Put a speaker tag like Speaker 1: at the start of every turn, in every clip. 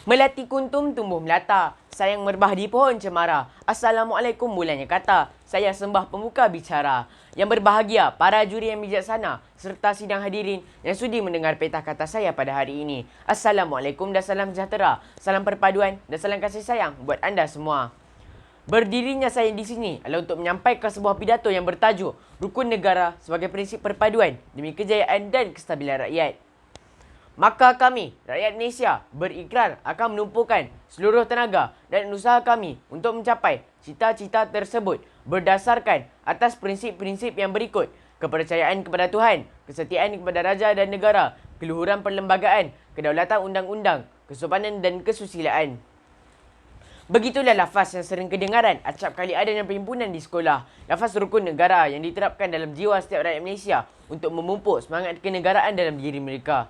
Speaker 1: Melati kuntum tumbuh melata, sayang merbah di pohon cemara. Assalamualaikum mulanya kata, saya sembah pembuka bicara. Yang berbahagia, para juri yang bijaksana, serta sidang hadirin yang sudi mendengar petah kata saya pada hari ini. Assalamualaikum dan salam sejahtera, salam perpaduan dan salam kasih sayang buat anda semua. Berdirinya saya di sini adalah untuk menyampaikan sebuah pidato yang bertajuk Rukun Negara sebagai prinsip perpaduan demi kejayaan dan kestabilan rakyat. Maka kami, rakyat Malaysia, berikrar akan menumpukan seluruh tenaga dan usaha kami untuk mencapai cita-cita tersebut berdasarkan atas prinsip-prinsip yang berikut: kepercayaan kepada Tuhan, kesetiaan kepada raja dan negara, keluhuran perlembagaan, kedaulatan undang-undang, kesopanan dan kesusilaan. Begitulah lafaz yang sering kedengaran acap kali ada dalam perhimpunan di sekolah. Lafaz rukun negara yang diterapkan dalam jiwa setiap rakyat Malaysia untuk memupuk semangat kenegaraan dalam diri mereka.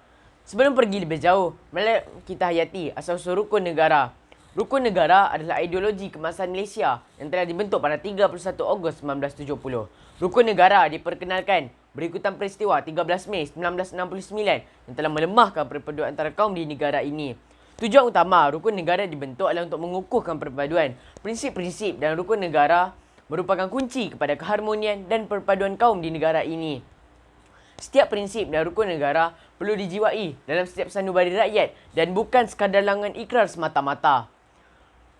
Speaker 1: Sebelum pergi lebih jauh, mari kita hayati asal-usul rukun negara. Rukun negara adalah ideologi kebangsaan Malaysia yang telah dibentuk pada 31 Ogos 1970. Rukun negara diperkenalkan berikutan peristiwa 13 Mei 1969 yang telah melemahkan perpaduan antara kaum di negara ini. Tujuan utama rukun negara dibentuk adalah untuk mengukuhkan perpaduan. Prinsip-prinsip dan rukun negara merupakan kunci kepada keharmonian dan perpaduan kaum di negara ini. Setiap prinsip dan rukun negara perlu dijiwai dalam setiap sanubari rakyat dan bukan sekadar langan ikrar semata-mata.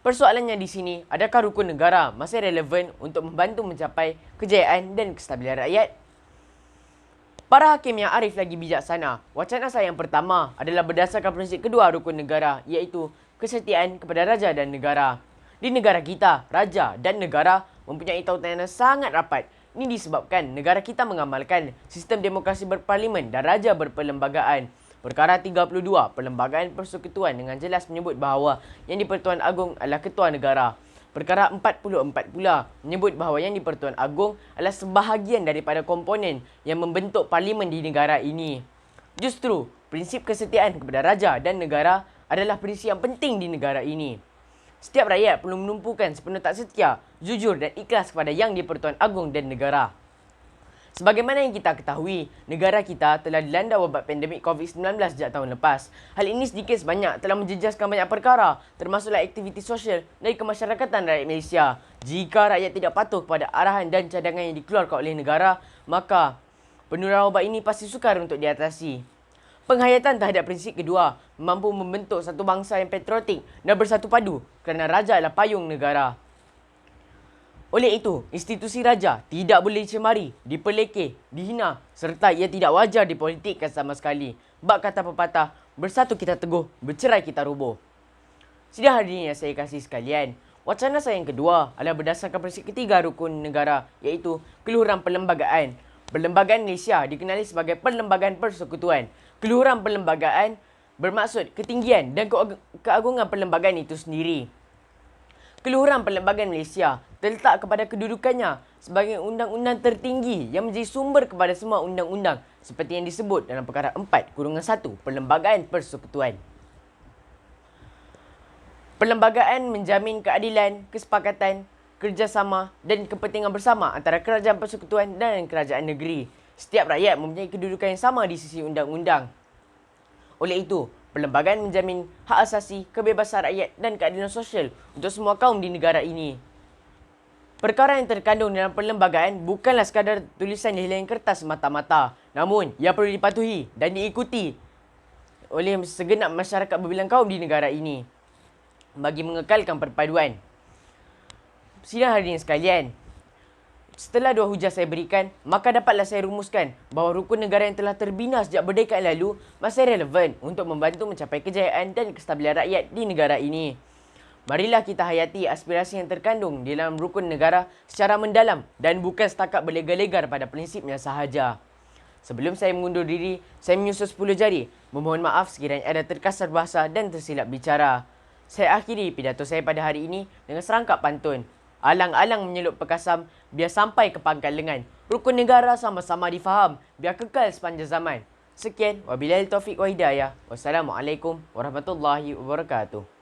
Speaker 1: Persoalannya di sini, adakah rukun negara masih relevan untuk membantu mencapai kejayaan dan kestabilan rakyat? Para hakim yang arif lagi bijaksana, wacana saya yang pertama adalah berdasarkan prinsip kedua rukun negara, iaitu kesetiaan kepada raja dan negara. Di negara kita, raja dan negara mempunyai tautan yang sangat rapat. Ini disebabkan negara kita mengamalkan sistem demokrasi berparlimen dan raja berperlembagaan. Perkara 32, Perlembagaan Persekutuan dengan jelas menyebut bahawa Yang di-Pertuan Agong adalah Ketua Negara. Perkara 44 pula menyebut bahawa Yang di-Pertuan Agong adalah sebahagian daripada komponen yang membentuk parlimen di negara ini. Justru, prinsip kesetiaan kepada raja dan negara adalah prinsip yang penting di negara ini. Setiap rakyat perlu menumpukan sepenuh tak setia, jujur dan ikhlas kepada Yang di-Pertuan Agong dan negara. Sebagaimana yang kita ketahui, negara kita telah dilanda wabak pandemik COVID-19 sejak tahun lepas. Hal ini sedikit sebanyak telah menjejaskan banyak perkara, termasuklah aktiviti sosial dari kemasyarakatan rakyat Malaysia. Jika rakyat tidak patuh kepada arahan dan cadangan yang dikeluarkan oleh negara, maka penularan wabak ini pasti sukar untuk diatasi. Penghayatan terhadap prinsip kedua mampu membentuk satu bangsa yang patriotik dan bersatu padu kerana raja adalah payung negara. Oleh itu, institusi raja tidak boleh dicemari, diperlekeh, dihina serta ia tidak wajar dipolitikkan sama sekali. Bab kata pepatah, bersatu kita teguh, bercerai kita roboh. Sidang hadirin yang saya kasih sekalian, wacana saya yang kedua adalah berdasarkan prinsip ketiga rukun negara, iaitu keluhuran perlembagaan. Perlembagaan Malaysia dikenali sebagai Perlembagaan Persekutuan. Keluhuran perlembagaan bermaksud ketinggian dan keagungan perlembagaan itu sendiri. Keluhuran perlembagaan Malaysia terletak kepada kedudukannya sebagai undang-undang tertinggi yang menjadi sumber kepada semua undang-undang seperti yang disebut dalam perkara 4-1 Perlembagaan Persekutuan. Perlembagaan menjamin keadilan, kesepakatan, kerjasama dan kepentingan bersama antara kerajaan persekutuan dan kerajaan negeri. Setiap rakyat mempunyai kedudukan yang sama di sisi undang-undang. Oleh itu, perlembagaan menjamin hak asasi, kebebasan rakyat dan keadilan sosial untuk semua kaum di negara ini. Perkara yang terkandung dalam perlembagaan bukanlah sekadar tulisan di helaian kertas semata-mata, namun ia perlu dipatuhi dan diikuti oleh segenap masyarakat berbilang kaum di negara ini bagi mengekalkan perpaduan. Sidang hadirin sekalian, setelah dua hujah saya berikan, maka dapatlah saya rumuskan bahawa rukun negara yang telah terbina sejak berdekad lalu masih relevan untuk membantu mencapai kejayaan dan kestabilan rakyat di negara ini. Marilah kita hayati aspirasi yang terkandung di dalam rukun negara secara mendalam dan bukan setakat berlegar-legar pada prinsipnya sahaja. Sebelum saya mengundur diri, saya menyusul 10 jari. Memohon maaf sekiranya ada terkasar bahasa dan tersilap bicara. Saya akhiri pidato saya pada hari ini dengan serangkap pantun. Alang-alang menyelup pekasam, biar sampai ke pangkal lengan. Rukun negara sama-sama difaham, biar kekal sepanjang zaman. Sekian, wabillahi taufiq wa hidayah. Wassalamualaikum warahmatullahi wabarakatuh.